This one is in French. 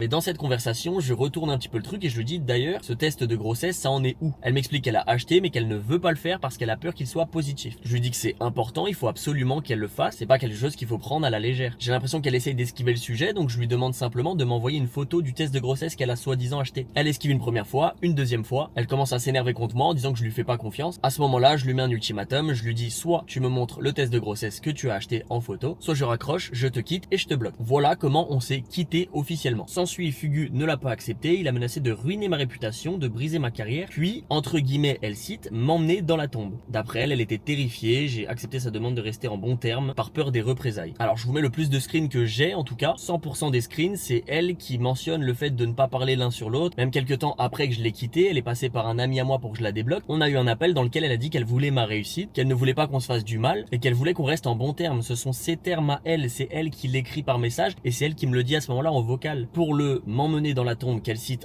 Mais dans cette conversation, je retourne un petit peu le truc et je lui dis d'ailleurs, ce test de grossesse, ça en est où? Elle m'explique qu'elle a acheté mais qu'elle ne veut pas le faire parce qu'elle a peur qu'il soit positif. Je lui dis que c'est important, il faut absolument qu'elle le fasse, c'est pas quelque chose qu'il faut prendre à la légère. J'ai l'impression qu'elle essaye d'esquiver le sujet, donc je lui demande simplement de m'envoyer une photo du test de grossesse qu'elle a soi-disant acheté. Elle esquive une première fois, une deuxième fois, elle commence à s'énerver contre moi en disant que je lui fais pas confiance. À ce moment-là, je lui mets un ultimatum, je lui dis soit tu me montres le test de grossesse que tu as acheté en photo, soit je raccroche, je te quitte et je te bloque. Voilà comment on s'est quitté officiellement. S'ensuit, Fugu ne l'a pas accepté, il a menacé de ruiner ma réputation, de briser ma carrière, puis, entre guillemets, elle cite, m'emmener dans la tombe. D'après elle, elle était terrifiée, j'ai accepté sa demande de rester en bons termes par peur des représailles. Alors je vous mets le plus de screens que j'ai, en tout cas, 100% des screens, c'est elle qui mentionne le fait de ne pas parler l'un sur l'autre. Même quelques temps après que je l'ai quittée, elle est passée par un ami à moi pour que je la débloque. On a eu un appel dans lequel elle a dit qu'elle voulait ma réussite, qu'elle ne voulait pas qu'on se fasse du mal et qu'elle voulait qu'on reste en bons termes. Ce sont ses termes à elle, c'est elle qui l'écrit par message et c'est elle qui me le dit à ce moment-là en vocal. Pour le m'emmener dans la tombe qu'elle cite